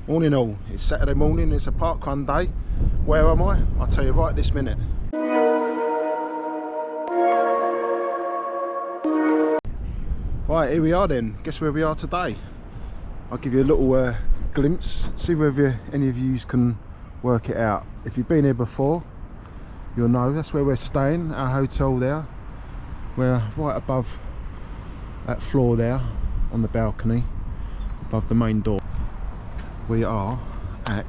Morning all, it's Saturday morning, it's a parkrun day. Where am I? I'll tell you right this minute. Right, here we are then. Guess where we are today? I'll give you a little glimpse, see whether any of you can work it out. If you've been here before, you'll know that's where we're staying, our hotel there. We're right above that floor there, on the balcony, above the main door. We are at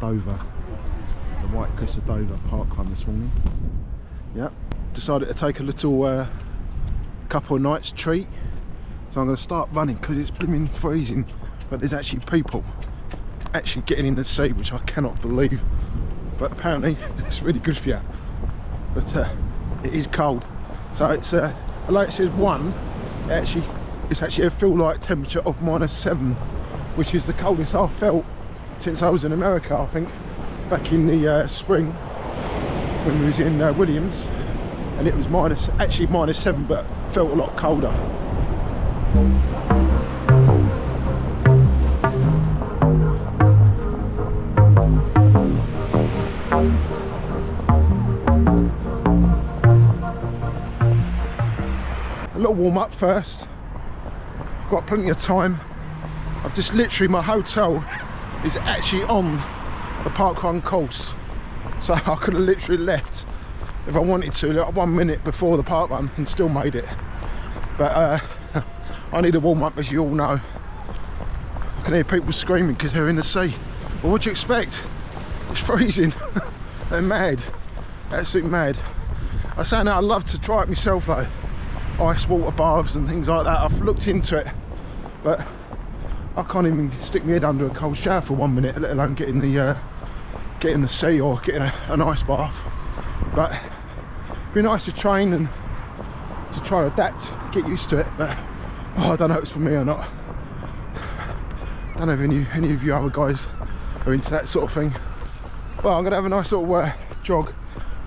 Dover, the White Cliffs of Dover Parkrun this morning. Yep, decided to take a little couple of nights treat. So I'm going to start running because it's blooming freezing, but there's actually people actually getting in the sea, which I cannot believe. But apparently it's really good for you. But it is cold. So it's like it says 1, it's actually a feel like temperature of -7. Which is the coldest I've felt since I was in America, I think, back in the spring when we was in Williams, and it was actually -7, but felt a lot colder. A little warm up first. I've got plenty of time. I've just literally, my hotel is actually on the parkrun course, so I could have literally left if I wanted to, like 1 minute before the parkrun, and still made it. But I need a warm up, as you all know. I can hear people screaming because they're in the sea. Well, what do you expect? It's freezing. They're mad, absolutely mad. I say now, I love to try it myself though, ice water baths and things like that. I've looked into it, but I can't even stick my head under a cold shower for 1 minute, let alone get in the sea or get in an ice bath. But it'd be nice to train and to try to adapt, get used to it. But I don't know if it's for me or not. I don't know if any of you other guys are into that sort of thing. Well, I'm gonna have a nice little jog,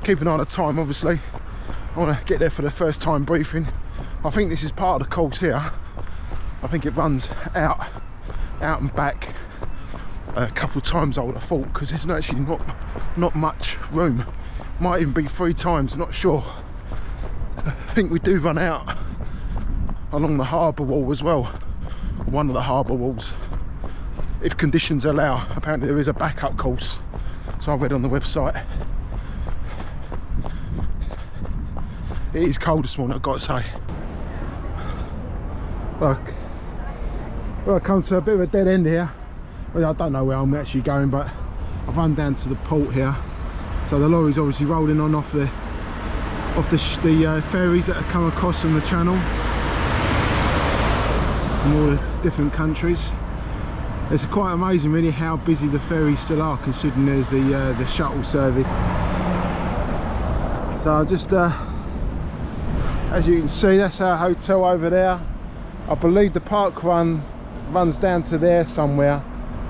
keep an eye on the time obviously. I want to get there for the first time briefing. I think this is part of the course here. I think it runs out and back a couple of times, I would have thought, because there's actually not much room. Might even be 3 times, not sure. I think we do run out along the harbour wall as well, one of the harbour walls, if conditions allow. Apparently there is a backup course, so I read on the website. It is cold this morning, I've got to say. Look, well, I've come to a bit of a dead end here. Well, I don't know where I'm actually going, but I've run down to the port here. So the lorry's obviously rolling on off the ferries that have come across from the channel from all the different countries. It's quite amazing really how busy the ferries still are, considering there's the shuttle service. So just as you can see, that's our hotel over there. I believe the parkrun runs down to there somewhere,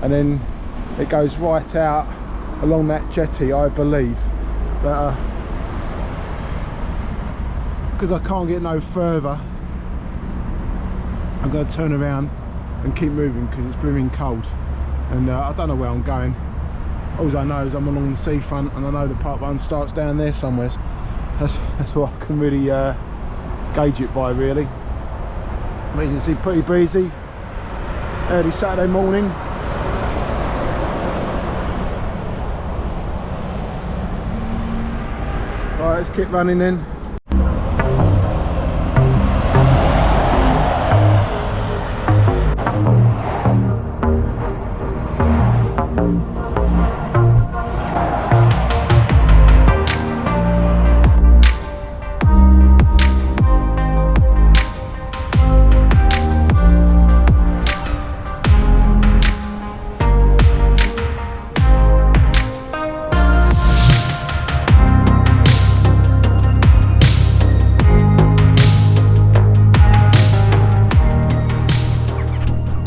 and then it goes right out along that jetty, I believe. But because I can't get no further, I'm going to turn around and keep moving because it's blooming cold, and I don't know where I'm going. All I know is I'm along the seafront, and I know the parkrun starts down there somewhere. That's what I can really gauge it by, really. As you can see, pretty breezy, early Saturday morning. Right, let's keep running then.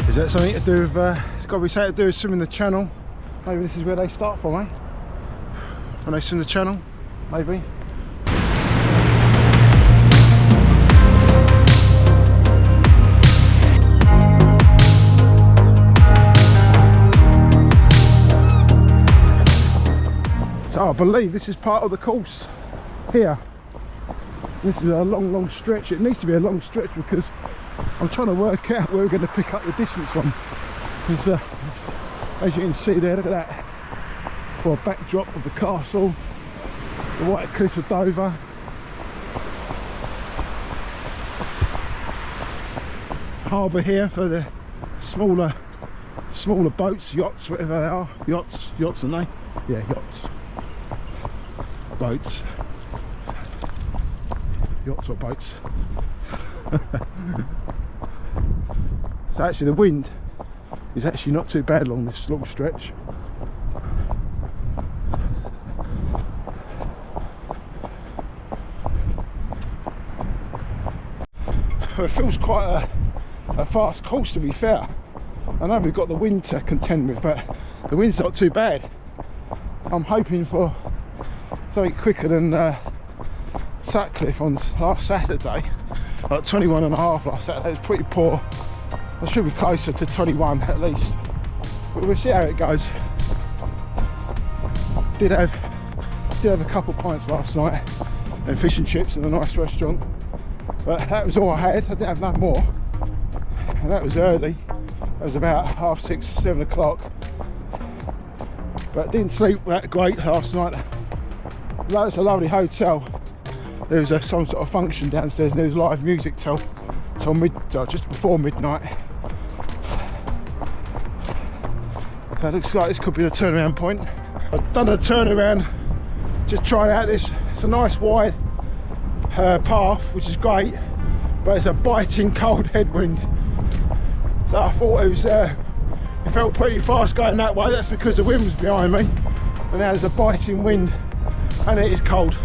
Is that something to do with, it's got to be something to do with swimming the channel. Maybe this is where they start from, eh? When they swim the channel, maybe. I believe this is part of the course here. This is a long stretch. It needs to be a long stretch because I'm trying to work out where we're going to pick up the distance from. Because as you can see there, look at that, for a backdrop of the castle, the White Cliffs of Dover. Harbour here for the smaller boats, yachts, whatever they are. Yachts aren't they? Yeah, yachts. Boats. Yachts or boats. So actually the wind is actually not too bad along this long stretch. It feels quite a fast course, to be fair. I know we've got the wind to contend with, but the wind's not too bad. I'm hoping for something quicker than Sutcliffe on last Saturday. Like 21.5 last Saturday. It's pretty poor. I should be closer to 21 at least, but we'll see how it goes. Did have a couple pints last night and fish and chips in a nice restaurant, but that was all I had. I didn't have no more, and that was early. It was about 6:30, 7 o'clock, but didn't sleep that great last night. It's a lovely hotel. There was some sort of function downstairs and there was live music till just before midnight. So it looks like this could be the turnaround point. I've done a turnaround, just tried out this. It's a nice wide path, which is great, but it's a biting cold headwind. So I thought it felt pretty fast going that way. That's because the wind was behind me, and now there's a biting wind and it is cold.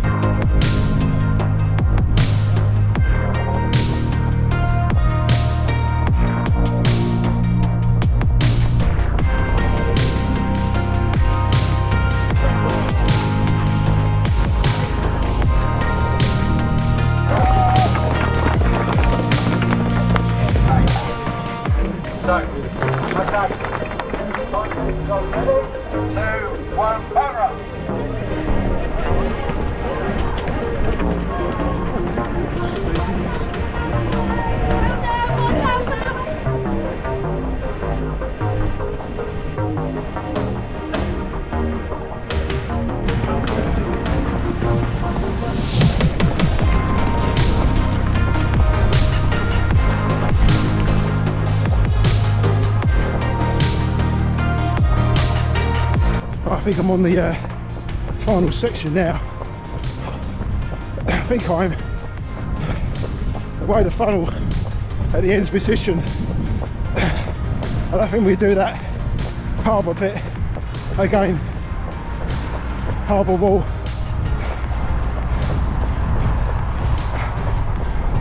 I think I'm on the final section now. I think I'm away the funnel at the end's position. I don't think we do that harbour bit again. Harbour wall,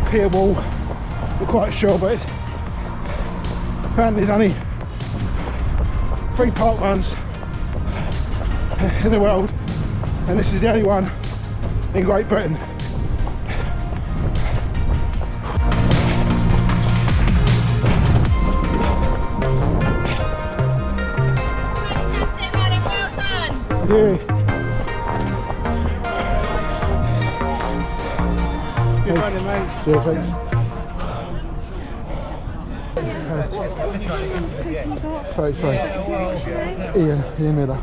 pier wall, not quite sure, but apparently there's only 3 park runs in the world, and this is the only one in Great Britain. Yeah. Good running, mate. Yeah, thanks. Sorry. Ian Miller.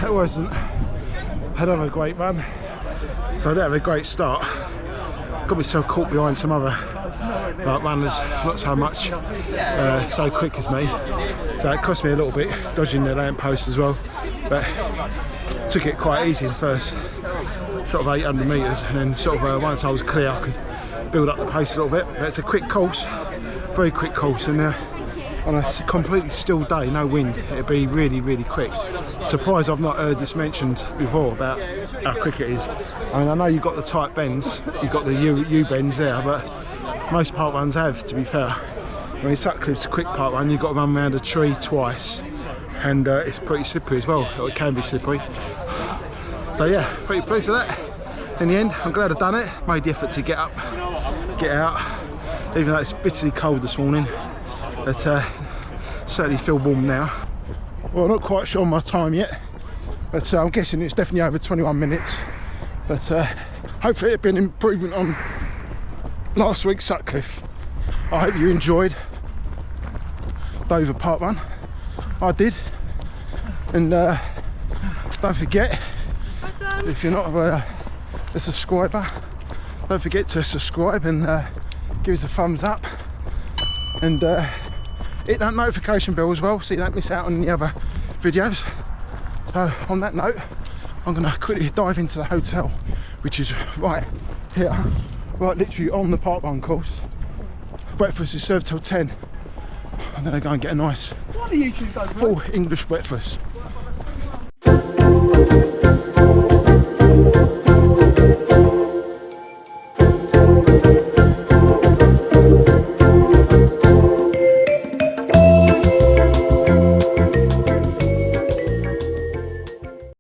It wasn't. I don't have a great run, so I didn't have a great start. Got myself caught behind some other runners, not so much so quick as me, so it cost me a little bit dodging the lamppost as well, but took it quite easy in the first sort of 800 metres, and then sort of once I was clear I could build up the pace a little bit. But it's a quick course, very quick course, and on a completely still day, no wind, it'd be really quick. Surprised I've not heard this mentioned before about how quick it is. I mean, I know you've got the tight bends, you've got the U bends there, but most park runs have, to be fair. I mean, Sutcliffe's a quick park run, you've got to run around a tree twice, and it's pretty slippery as well, or it can be slippery. So yeah, pretty pleased with that. In the end, I'm glad I've done it. Made the effort to get up, get out, even though it's bitterly cold this morning. But certainly feel warm now. Well, I'm not quite sure on my time yet, but I'm guessing it's definitely over 21 minutes. But hopefully it'll be an improvement on last week's Sutcliffe. I hope you enjoyed Dover Parkrun. I did. And don't forget, if you're not a subscriber, don't forget to subscribe and give us a thumbs up. And hit that notification bell as well so you don't miss out on any other videos. So on that note, I'm going to quickly dive into the hotel, which is right here, right literally on the parkrun course. Breakfast is served till 10. I'm going to go and get a nice full English breakfast.